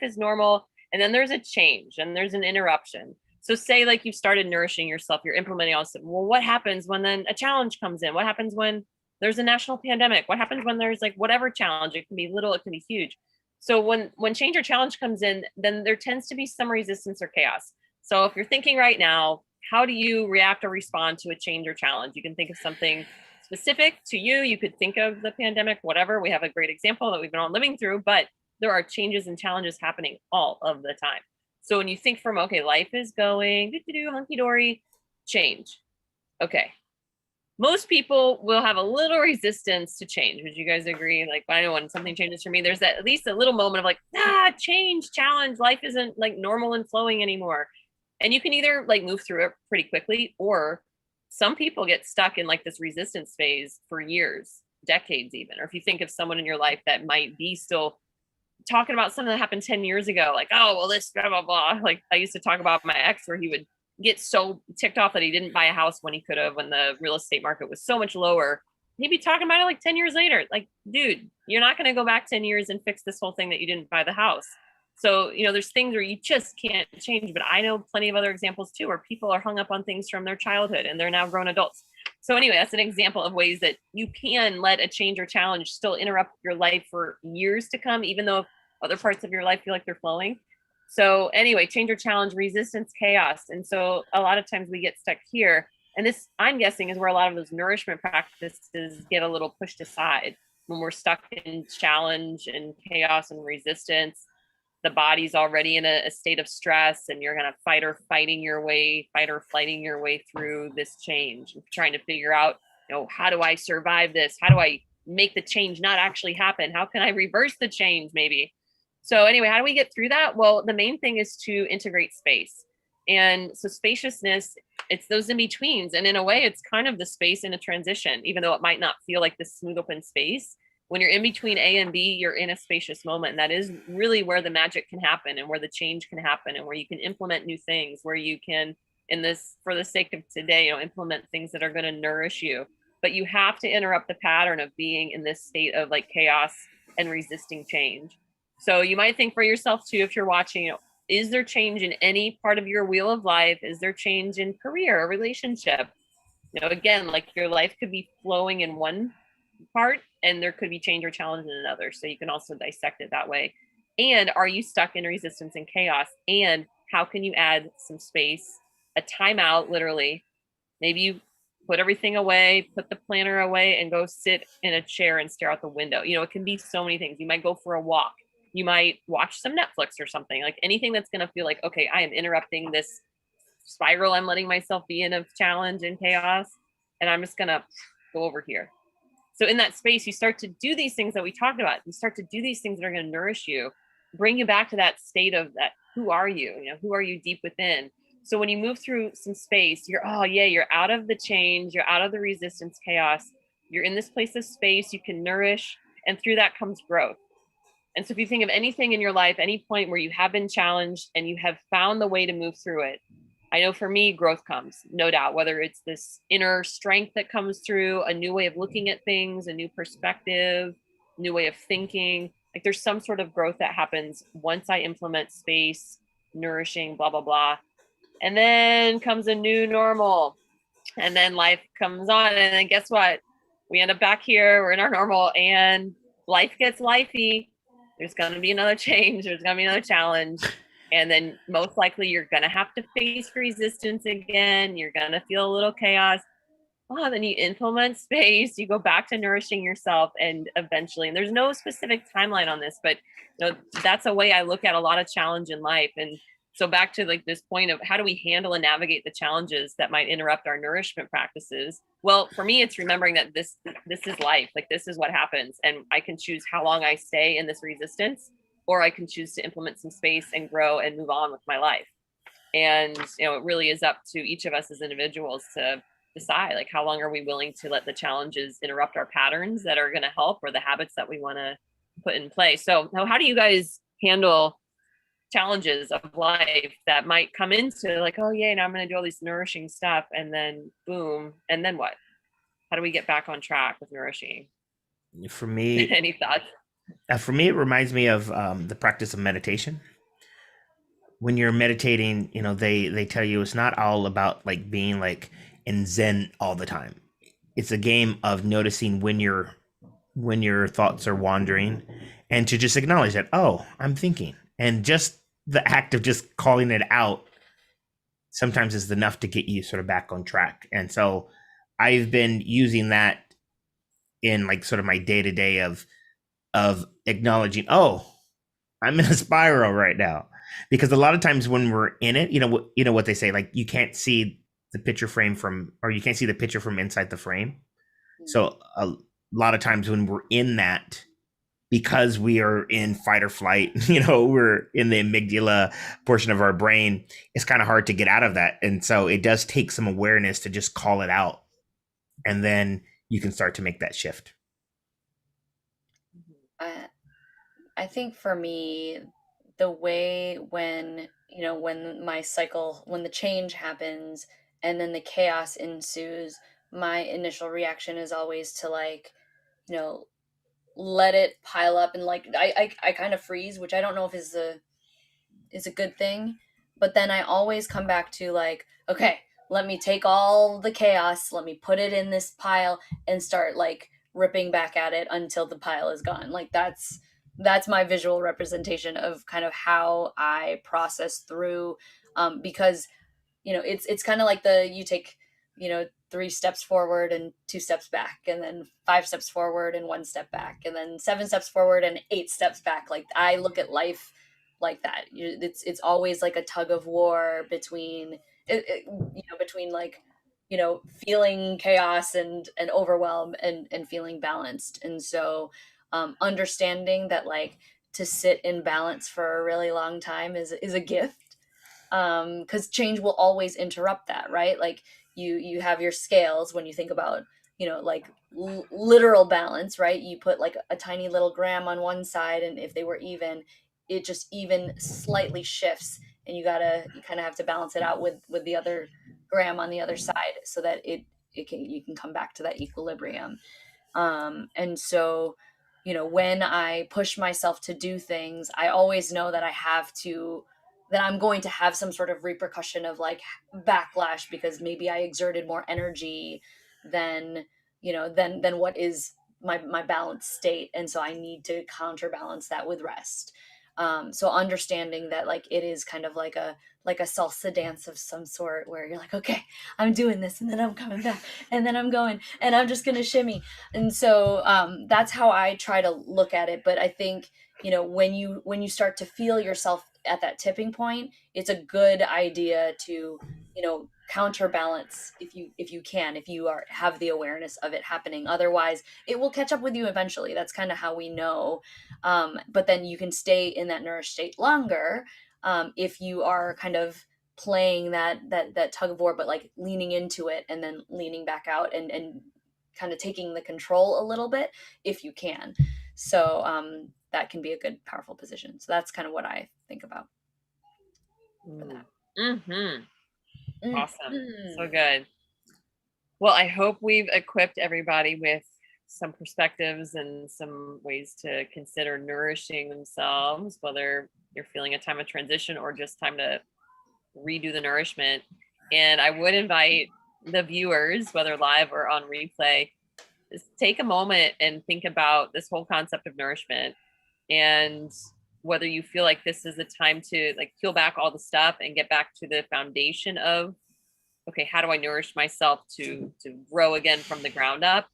is normal. And then there's a change and there's an interruption. So say like you've started nourishing yourself, you're implementing all this. Well, what happens when then a challenge comes in? What happens when there's a national pandemic? What happens when there's like whatever challenge? It can be little, it can be huge. So when change or challenge comes in, then there tends to be some resistance or chaos. So if you're thinking right now, how do you react or respond to a change or challenge? You can think of something specific to you. You could think of the pandemic, whatever. We have a great example that we've been all living through, but there are changes and challenges happening all of the time. So when you think from, okay, life is going, hunky-dory, change. Okay. Most people will have a little resistance to change. Would you guys agree? Like, I know when something changes for me, there's at least a little moment of like, change, challenge, life isn't like normal and flowing anymore. And you can either like move through it pretty quickly, or some people get stuck in like this resistance phase for years, decades even. Or if you think of someone in your life that might be still talking about something that happened 10 years ago, like, oh, well, this, blah, blah, blah. Like I used to talk about my ex, where he would get so ticked off that he didn't buy a house when he could have, when the real estate market was so much lower. He'd be talking about it like 10 years later. Like, dude, you're not going to go back 10 years and fix this whole thing that you didn't buy the house. So, there's things where you just can't change. But I know plenty of other examples too, where people are hung up on things from their childhood and they're now grown adults. So anyway, that's an example of ways that you can let a change or challenge still interrupt your life for years to come, even though other parts of your life feel like they're flowing. So anyway, change or challenge, resistance, chaos. And so a lot of times we get stuck here. And this, I'm guessing, is where a lot of those nourishment practices get a little pushed aside. When we're stuck in challenge and chaos and resistance, the body's already in a state of stress, and you're going to fight or flighting your way through this change, trying to figure out, how do I survive this? How do I make the change not actually happen? How can I reverse the change maybe? So anyway, how do we get through that? Well, the main thing is to integrate space. And so spaciousness, it's those in-betweens. And in a way, it's kind of the space in a transition, even though it might not feel like this smooth open space. When you're in between A and B, you're in a spacious moment. And that is really where the magic can happen, and where the change can happen, and where you can implement new things, where you can in this, for the sake of today, implement things that are going to nourish you. But you have to interrupt the pattern of being in this state of like chaos and resisting change. So you might think for yourself too, if you're watching, is there change in any part of your wheel of life? Is there change in career or relationship? Again, like your life could be flowing in one part and there could be change or challenge in another. So you can also dissect it that way. And are you stuck in resistance and chaos? And how can you add some space, a timeout, literally? Maybe you put everything away, put the planner away, and go sit in a chair and stare out the window. It can be so many things. You might go for a walk. You might watch some Netflix or something, like anything that's going to feel like, okay, I am interrupting this spiral I'm letting myself be in of challenge and chaos, and I'm just going to go over here. So in that space, you start to do these things that we talked about. You start to do these things that are going to nourish you, bring you back to that state of that. Who are you? Who are you deep within? So when you move through some space, you're out of the change, you're out of the resistance, chaos. You're in this place of space, you can nourish, and through that comes growth. And so if you think of anything in your life, any point where you have been challenged and you have found the way to move through it, I know for me, growth comes, no doubt, whether it's this inner strength that comes through, a new way of looking at things, a new perspective, new way of thinking. Like there's some sort of growth that happens once I implement space, nourishing, blah, blah, blah. And then comes a new normal. And then life comes on. And then guess what? We end up back here, we're in our normal, and life gets lifey. There's going to be another change. There's going to be another challenge. And then most likely you're going to have to face resistance again. You're going to feel a little chaos. Oh, then you implement space, you go back to nourishing yourself, and eventually, and there's no specific timeline on this, but that's a way I look at a lot of challenge in life. And so back to like this point of how do we handle and navigate the challenges that might interrupt our nourishment practices? Well, for me, it's remembering that this is life. Like this is what happens. And I can choose how long I stay in this resistance, or I can choose to implement some space and grow and move on with my life. And, it really is up to each of us as individuals to decide, like, how long are we willing to let the challenges interrupt our patterns that are going to help, or the habits that we want to put in place. So how do you guys handle challenges of life that might come into like, oh yeah, now I'm going to do all these nourishing stuff, and then boom, and then what? How do we get back on track with nourishing? For me, any thoughts? For me, it reminds me of the practice of meditation. When you're meditating, they tell you it's not all about like being like in Zen all the time. It's a game of noticing when your thoughts are wandering, and to just acknowledge that, oh, I'm thinking. And just the act of just calling it out sometimes is enough to get you sort of back on track. And so I've been using that in like sort of my day to day of acknowledging, oh, I'm in a spiral right now. Because a lot of times when we're in it, you know what they say, like you can't see the picture frame you can't see the picture from inside the frame. So a lot of times when we're in that, because we are in fight or flight, we're in the amygdala portion of our brain, it's kind of hard to get out of that. And so it does take some awareness to just call it out. And then you can start to make that shift. I think for me, the way when my cycle, when the change happens and then the chaos ensues, my initial reaction is always to like, let it pile up, and like I kind of freeze, which I don't know if is a good thing, but then I always come back to like, okay, let me take all the chaos, let me put it in this pile and start like ripping back at it until the pile is gone. Like that's my visual representation of kind of how I process through, because it's kind of like you take 3 steps forward and 2 steps back, and then 5 steps forward and 1 step back, and then 7 steps forward and 8 steps back. Like I look at life like that. It's always like a tug of war between between like feeling chaos and overwhelm and feeling balanced. And so understanding that like to sit in balance for a really long time is a gift, because change will always interrupt that, right? Like you have your scales when you think about like literal balance, right? You put like a tiny little gram on one side, and if they were even, it just even slightly shifts and you kind of have to balance it out with the other gram on the other side, so that you can come back to that equilibrium. And so, when I push myself to do things, I always know that that I'm going to have some sort of repercussion of like backlash, because maybe I exerted more energy than, than what is my balanced state. And so I need to counterbalance that with rest. So understanding that like it is kind of like a salsa dance of some sort, where you're like, okay, I'm doing this, and then I'm coming back, and then I'm going, and I'm just gonna shimmy. And so that's how I try to look at it. But I think, when you start to feel yourself at that tipping point, it's a good idea to, counterbalance if you can, if you have the awareness of it happening. Otherwise it will catch up with you eventually. That's kind of how we know. But then you can stay in that nourished state longer, if you are kind of playing that tug of war, but like leaning into it and then leaning back out, and kind of taking the control a little bit if you can. So that can be a good, powerful position. So that's kind of what I think about for that. Awesome. So good. Well, I hope we've equipped everybody with some perspectives and some ways to consider nourishing themselves, whether you're feeling a time of transition or just time to redo the nourishment. And I would invite the viewers, whether live or on replay, just take a moment and think about this whole concept of nourishment, and whether you feel like this is a time to like peel back all the stuff and get back to the foundation of, okay, how do I nourish myself to grow again from the ground up?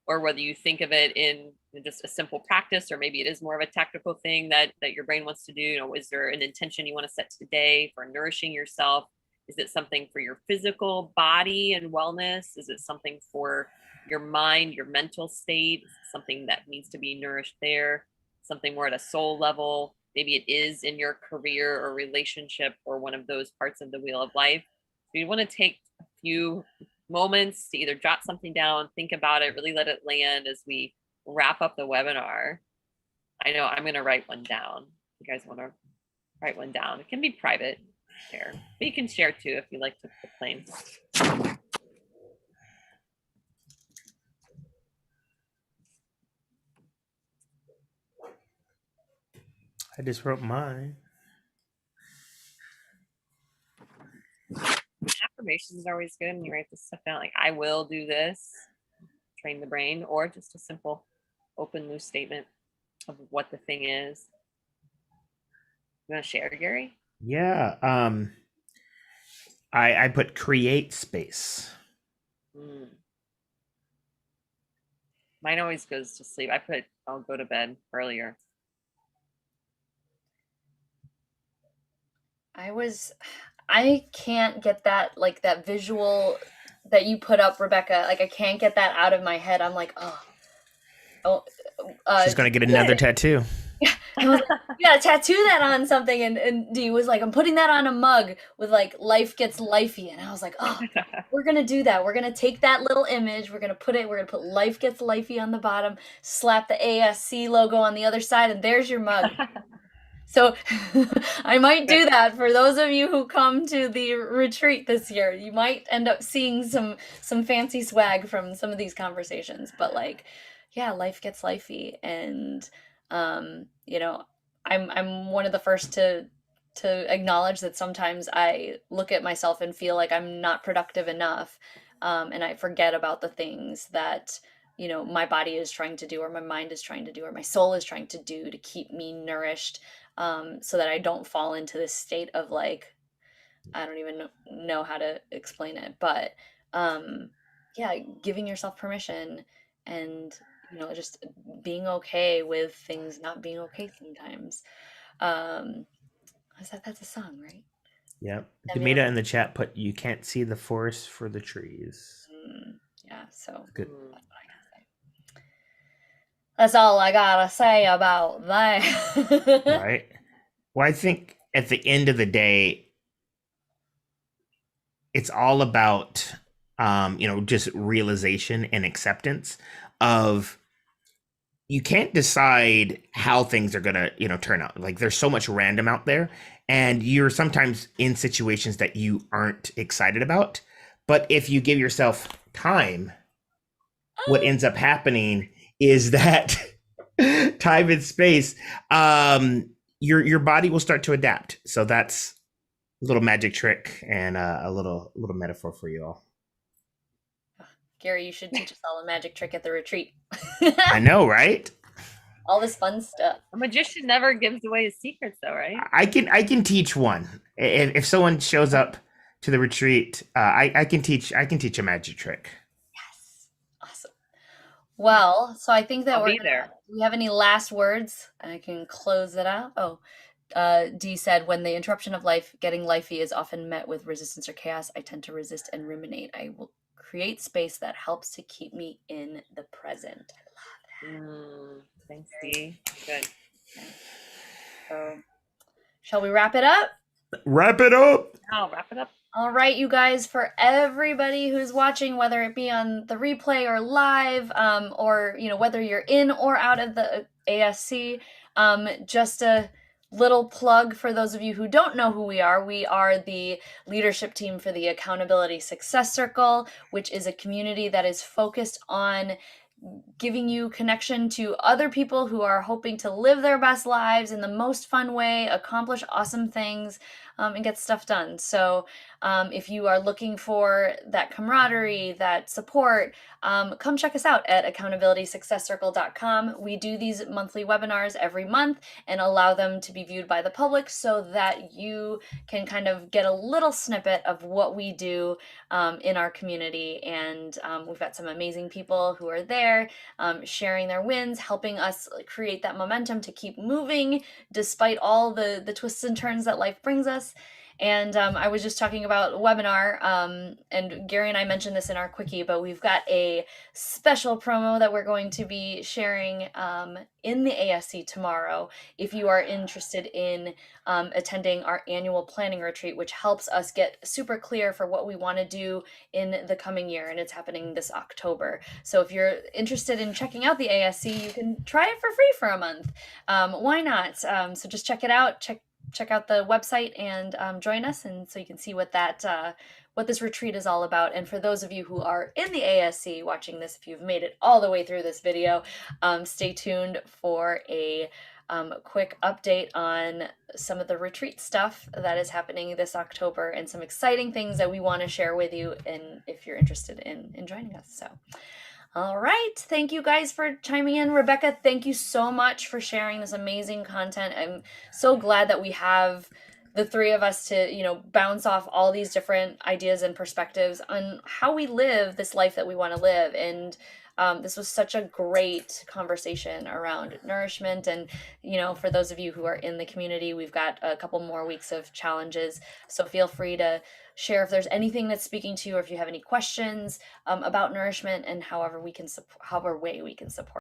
Or whether you think of it in just a simple practice, or maybe it is more of a tactical thing that your brain wants to do. Is there an intention you want to set today for nourishing yourself? Is it something for your physical body and wellness? Is it something for your mind, your mental state? Is it something that needs to be nourished there? Something more at a soul level? Maybe it is in your career or relationship, or one of those parts of the wheel of life. So you want to take a few moments to either jot something down, think about it, really let it land as we wrap up the webinar. I know I'm going to write one down. You guys want to write one down? It can be private, share, but you can share too if you like to put plain. I just wrote mine. Affirmations are always good when you write this stuff down, like I will do this, train the brain, or just a simple open loose statement of what the thing is. You want to share, Gary? Yeah. I put create space. Mine always goes to sleep. I put I'll go to bed earlier. I can't get that, like that visual that you put up, Rebecca. Like I can't get that out of my head. I'm like, she's gonna get another tattoo. Yeah, I was like, you gotta tattoo that on something. And Dee was like, I'm putting that on a mug with like life gets lifey. And I was like, oh, we're gonna do that. We're gonna take that little image, we're gonna put life gets lifey on the bottom, slap the ASC logo on the other side, and there's your mug. So I might do that for those of you who come to the retreat this year. You might end up seeing some fancy swag from some of these conversations. But like, yeah, life gets lifey. And I'm one of the first to acknowledge that sometimes I look at myself and feel like I'm not productive enough, and I forget about the things that my body is trying to do, or my mind is trying to do, or my soul is trying to do to keep me nourished, so that I don't fall into this state of like, I don't even know how to explain it, but yeah, giving yourself permission, and just being okay with things not being okay sometimes. That's a song, right? Yeah. Demita in the chat put, you can't see the forest for the trees. Yeah, so good. That's all I gotta say about that. Right. Well, I think at the end of the day, it's all about just realization and acceptance of you can't decide how things are gonna, turn out. Like there's so much random out there, and you're sometimes in situations that you aren't excited about. But if you give yourself time, what ends up happening is that time and space, your body will start to adapt. So that's a little magic trick and a little metaphor for you all. Gary, you should teach us all a magic trick at the retreat. I know, right? All this fun stuff. A magician never gives away his secrets, though, right? I can teach one. If someone shows up to the retreat, I can teach a magic trick. Yes. Awesome. Well, so I think that I'll be there. Do we have any last words? I can close it out. Oh, Dee said, when the interruption of life, getting lifey, is often met with resistance or chaos, I tend to resist and ruminate. I will create space that helps to keep me in the present. I love that. Thanks, Dee. Good. Okay. So, shall we wrap it up? Wrap it up. I'll wrap it up. All right, you guys, for everybody who's watching, whether it be on the replay or live, or whether you're in or out of the ASC, just a little plug for those of you who don't know who we are. We are the leadership team for the Accountability Success Circle, which is a community that is focused on giving you connection to other people who are hoping to live their best lives in the most fun way, accomplish awesome things, and get stuff done. So if you are looking for that camaraderie, that support, come check us out at accountabilitysuccesscircle.com. We do these monthly webinars every month and allow them to be viewed by the public so that you can kind of get a little snippet of what we do in our community. And we've got some amazing people who are there sharing their wins, helping us create that momentum to keep moving despite all the twists and turns that life brings us. And I was just talking about a webinar, and Gary and I mentioned this in our quickie, but we've got a special promo that we're going to be sharing in the ASC tomorrow if you are interested in attending our annual planning retreat, which helps us get super clear for what we want to do in the coming year, and it's happening this October. So if you're interested in checking out the ASC, you can try it for free for a month. Why not? So just check it out. Check out the website and join us, and so you can see what this retreat is all about. And for those of you who are in the ASC watching this, if you've made it all the way through this video, stay tuned for a quick update on some of the retreat stuff that is happening this October and some exciting things that we want to share with you, and if you're interested in joining us. So all right. Thank you guys for chiming in. Rebecca, thank you so much for sharing this amazing content. I'm so glad that we have the three of us to, bounce off all these different ideas and perspectives on how we live this life that we want to live. And this was such a great conversation around nourishment. And, for those of you who are in the community, we've got a couple more weeks of challenges. So feel free to share if there's anything that's speaking to you, or if you have any questions about nourishment and however way we can support.